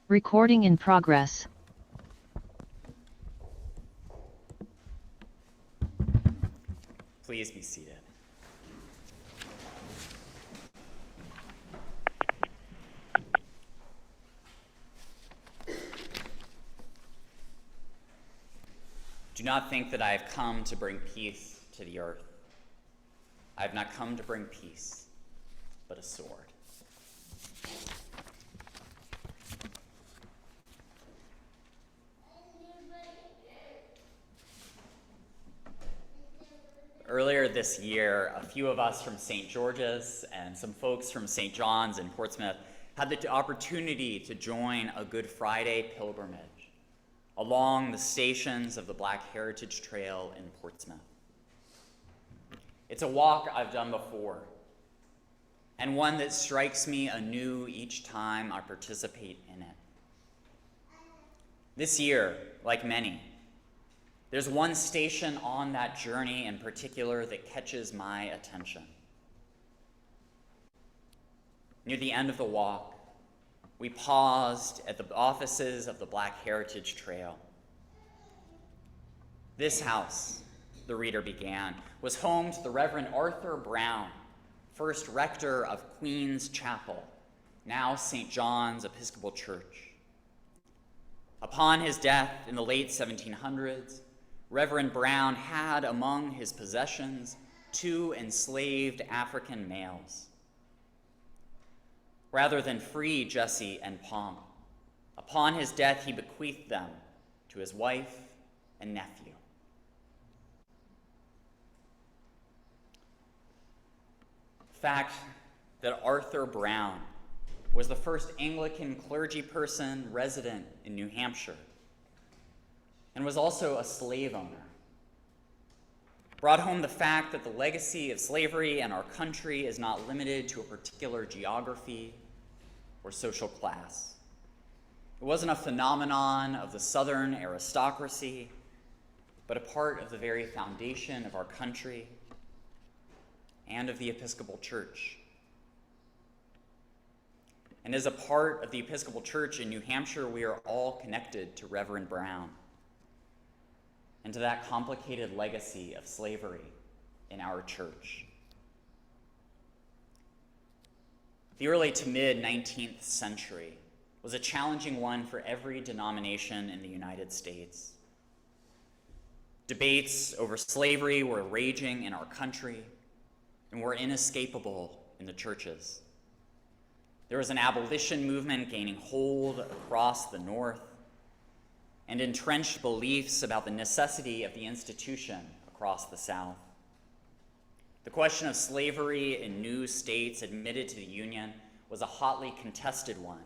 Recording in progress. Please be seated. Do not think that I have come to bring peace to the earth. I have not come to bring peace, but a sword. Earlier this year, a few of us from St. George's and some folks from St. John's in Portsmouth had the opportunity to join a Good Friday pilgrimage along the stations of the Black Heritage Trail in Portsmouth. It's a walk I've done before, and one that strikes me anew each time I participate in it. This year, like many, there's one station on that journey in particular that catches my attention. Near the end of the walk, we paused at the offices of the Black Heritage Trail. This house, the reader began, was home to the Reverend Arthur Brown, first rector of Queen's Chapel, now St. John's Episcopal Church. Upon his death in the late 1700s, Reverend Brown had among his possessions 2 enslaved African males. Rather than free Jesse and Pomp, upon his death he bequeathed them to his wife and nephew. The fact that Arthur Brown was the first Anglican clergy person resident in New Hampshire and was also a slave owner brought home the fact that the legacy of slavery in our country is not limited to a particular geography or social class. It wasn't a phenomenon of the Southern aristocracy, but a part of the very foundation of our country and of the Episcopal Church. And as a part of the Episcopal Church in New Hampshire, we are all connected to Reverend Brown and to that complicated legacy of slavery in our church. The early to mid-19th century was a challenging one for every denomination in the United States. Debates over slavery were raging in our country and were inescapable in the churches. There was an abolition movement gaining hold across the North, and entrenched beliefs about the necessity of the institution across the South. The question of slavery in new states admitted to the Union was a hotly contested one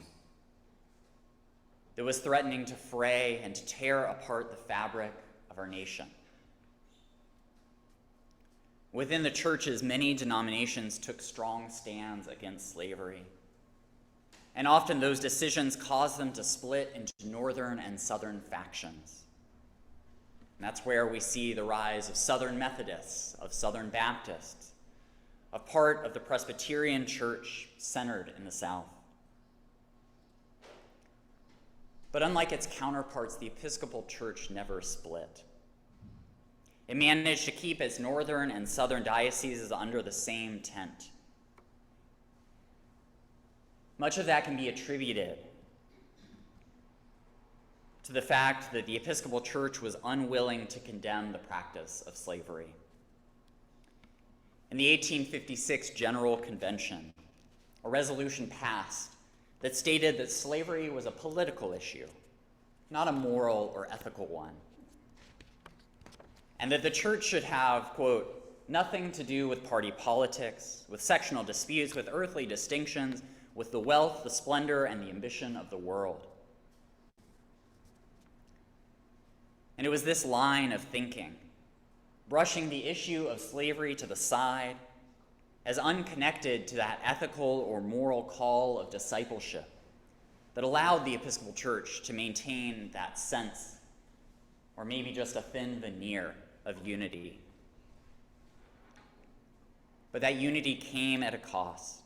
that was threatening to fray and to tear apart the fabric of our nation. Within the churches, many denominations took strong stands against slavery, and often those decisions caused them to split into northern and southern factions. And that's where we see the rise of Southern Methodists, of Southern Baptists, a part of the Presbyterian Church centered in the South. But unlike its counterparts, the Episcopal Church never split. It managed to keep its northern and southern dioceses under the same tent. Much of that can be attributed to the fact that the Episcopal Church was unwilling to condemn the practice of slavery. In the 1856 General Convention, a resolution passed that stated that slavery was a political issue, not a moral or ethical one, and that the church should have, quote, nothing to do with party politics, with sectional disputes, with earthly distinctions, with the wealth, the splendor, and the ambition of the world. And it was this line of thinking, brushing the issue of slavery to the side as unconnected to that ethical or moral call of discipleship, that allowed the Episcopal Church to maintain that sense, or maybe just a thin veneer of unity. But that unity came at a cost.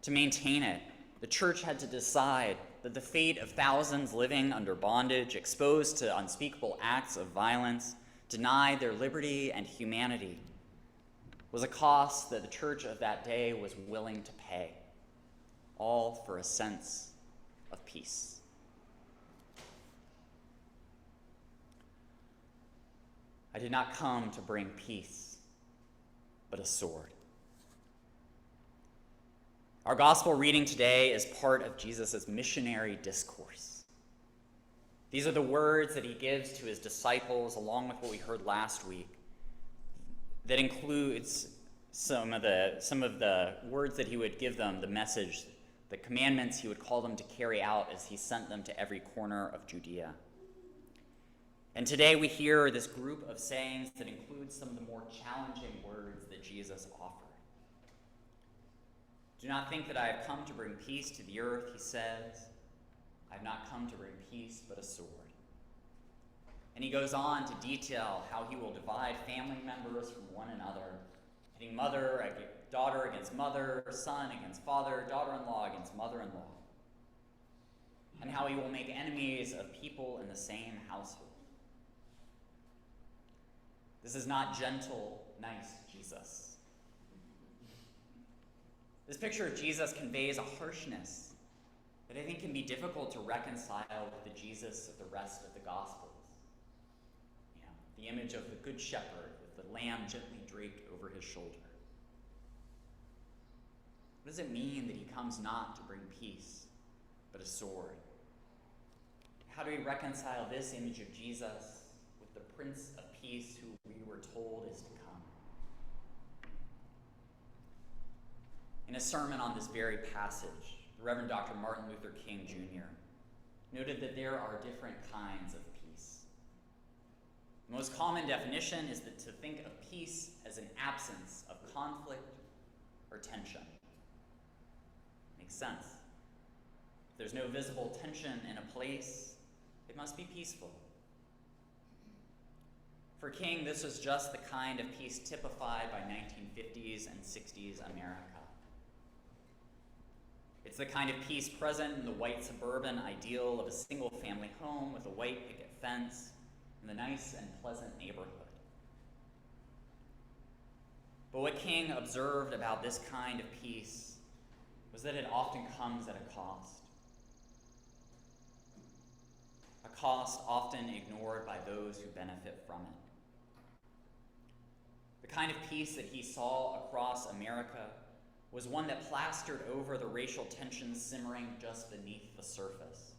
To maintain it, the church had to decide that the fate of thousands living under bondage, exposed to unspeakable acts of violence, denied their liberty and humanity, was a cost that the church of that day was willing to pay, all for a sense of peace. I did not come to bring peace, but a sword. Our gospel reading today is part of Jesus' missionary discourse. These are the words that he gives to his disciples, along with what we heard last week, that includes some of the words that he would give them, the message, the commandments he would call them to carry out as he sent them to every corner of Judea. And today we hear this group of sayings that include some of the more challenging words that Jesus offered. Do not think that I have come to bring peace to the earth, he says. I have not come to bring peace, but a sword. And he goes on to detail how he will divide family members from one another, pitting daughter against mother, son against father, daughter-in-law against mother-in-law, and how he will make enemies of people in the same household. This is not gentle, nice Jesus. This picture of Jesus conveys a harshness that I think can be difficult to reconcile with the Jesus of the rest of the Gospels. The image of the Good Shepherd with the lamb gently draped over his shoulder. What does it mean that he comes not to bring peace, but a sword? How do we reconcile this image of Jesus with the Prince of Peace who we were told is to come? In a sermon on this very passage, the Reverend Dr. Martin Luther King Jr. noted that there are different kinds of peace. The most common definition is that to think of peace as an absence of conflict or tension. Makes sense. If there's no visible tension in a place, it must be peaceful. For King, this was just the kind of peace typified by 1950s and 60s America. It's the kind of peace present in the white suburban ideal of a single-family home with a white picket fence and the nice and pleasant neighborhood. But what King observed about this kind of peace was that it often comes at a cost often ignored by those who benefit from it. The kind of peace that he saw across America was one that plastered over the racial tensions simmering just beneath the surface.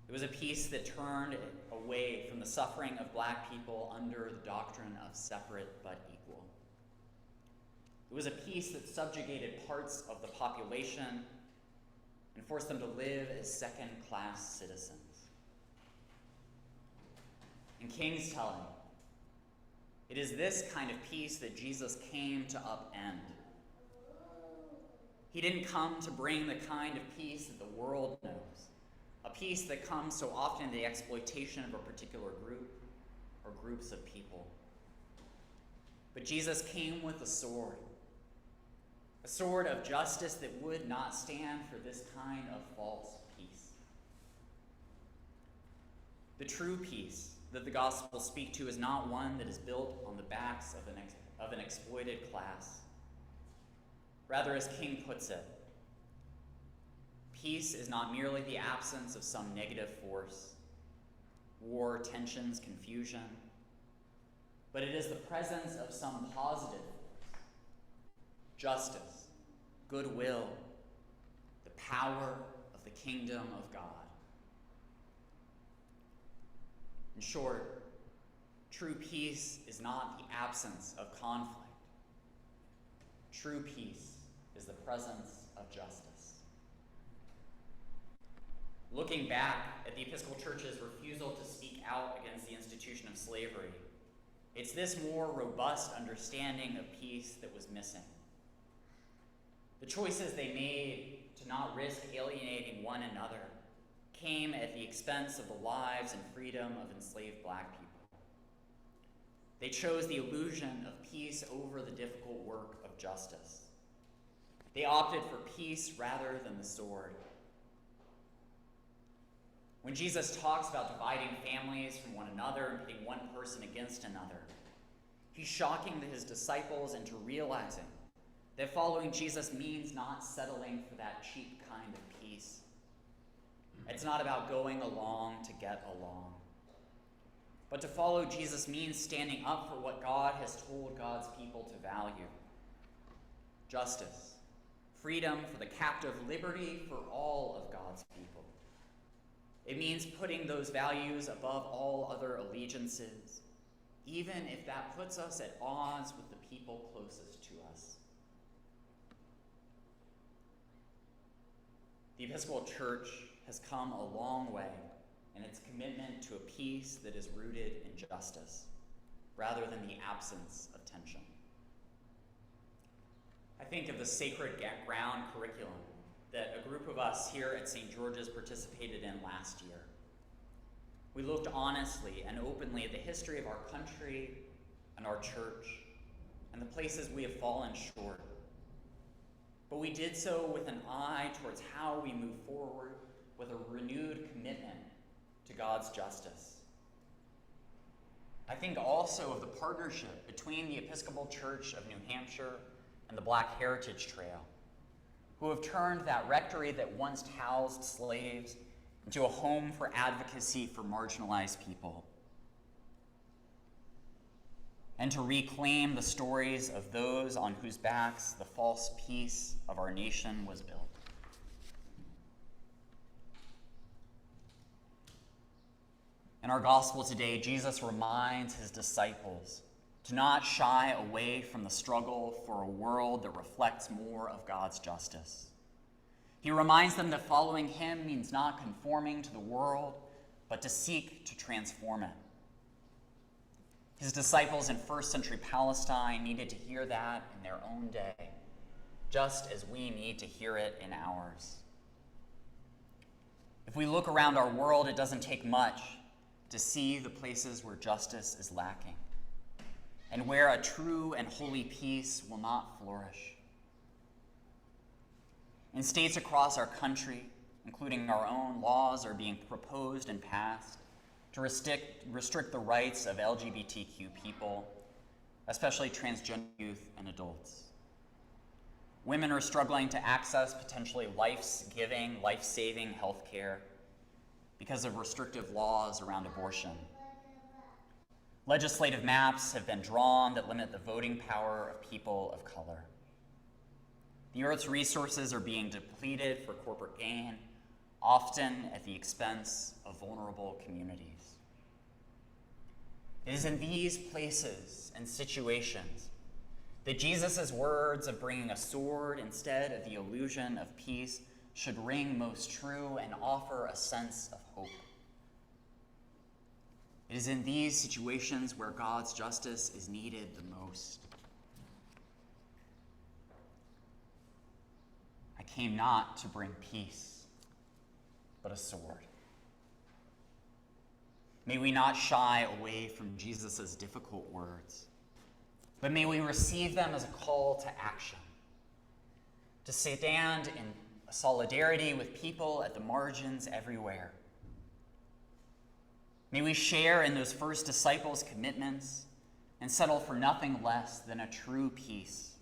It was a peace that turned away from the suffering of Black people under the doctrine of separate but equal. It was a peace that subjugated parts of the population and forced them to live as second-class citizens. In King's telling, it is this kind of peace that Jesus came to upend. He didn't come to bring the kind of peace that the world knows, a peace that comes so often in the exploitation of a particular group or groups of people. But Jesus came with a sword of justice that would not stand for this kind of false peace. The true peace that the Gospels speak to is not one that is built on the backs of an exploited class. Rather, as King puts it, peace is not merely the absence of some negative force, war, tensions, confusion, but it is the presence of some positive force, justice, goodwill, the power of the kingdom of God. In short, true peace is not the absence of conflict. True peace is the presence of justice. Looking back at the Episcopal Church's refusal to speak out against the institution of slavery, it's this more robust understanding of peace that was missing. The choices they made to not risk alienating one another came at the expense of the lives and freedom of enslaved Black people. They chose the illusion of peace over the difficult work of justice. They opted for peace rather than the sword. When Jesus talks about dividing families from one another and pitting one person against another, he's shocking his disciples into realizing that following Jesus means not settling for that cheap kind of peace. It's not about going along to get along. But to follow Jesus means standing up for what God has told God's people to value: justice, freedom for the captive, liberty for all of God's people. It means putting those values above all other allegiances, even if that puts us at odds with the people closest to us. The Episcopal Church has come a long way in its commitment to a peace that is rooted in justice, rather than the absence of tension. I think of the Sacred Ground curriculum that a group of us here at St. George's participated in last year. We looked honestly and openly at the history of our country and our church and the places we have fallen short. But we did so with an eye towards how we move forward with a renewed commitment to God's justice. I think also of the partnership between the Episcopal Church of New Hampshire and the Black Heritage Trail, who have turned that rectory that once housed slaves into a home for advocacy for marginalized people, and to reclaim the stories of those on whose backs the false peace of our nation was built. In our gospel today, Jesus reminds his disciples to not shy away from the struggle for a world that reflects more of God's justice. He reminds them that following him means not conforming to the world, but to seek to transform it. His disciples in first century Palestine needed to hear that in their own day, just as we need to hear it in ours. If we look around our world, it doesn't take much to see the places where justice is lacking, and where a true and holy peace will not flourish. In states across our country, including our own, laws are being proposed and passed to restrict the rights of LGBTQ people, especially transgender youth and adults. Women are struggling to access potentially life-giving, life-saving health care because of restrictive laws around abortion. Legislative maps have been drawn that limit the voting power of people of color. The Earth's resources are being depleted for corporate gain, often at the expense of vulnerable communities. It is in these places and situations that Jesus' words of bringing a sword instead of the illusion of peace should ring most true and offer a sense of hope. It is in these situations where God's justice is needed the most. I came not to bring peace, but a sword. May we not shy away from Jesus' difficult words, but may we receive them as a call to action, to stand in solidarity with people at the margins everywhere. May we share in those first disciples' commitments and settle for nothing less than a true peace,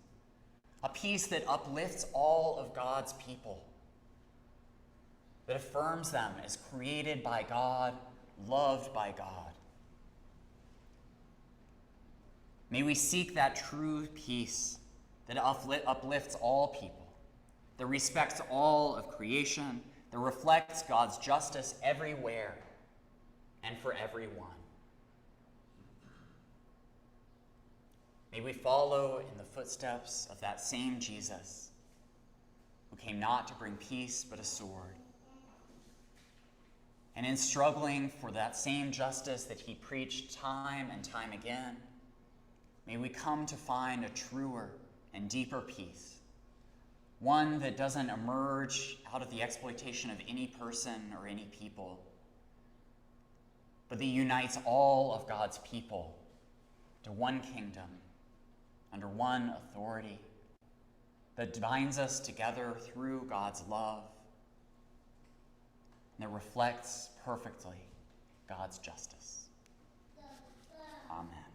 a peace that uplifts all of God's people, that affirms them as created by God, loved by God. May we seek that true peace that uplifts all people, that respects all of creation, that reflects God's justice everywhere and for everyone. May we follow in the footsteps of that same Jesus who came not to bring peace but a sword. And in struggling for that same justice that he preached time and time again, may we come to find a truer and deeper peace, one that doesn't emerge out of the exploitation of any person or any people, but that unites all of God's people to one kingdom, under one authority, that binds us together through God's love, and that reflects perfectly God's justice. Amen.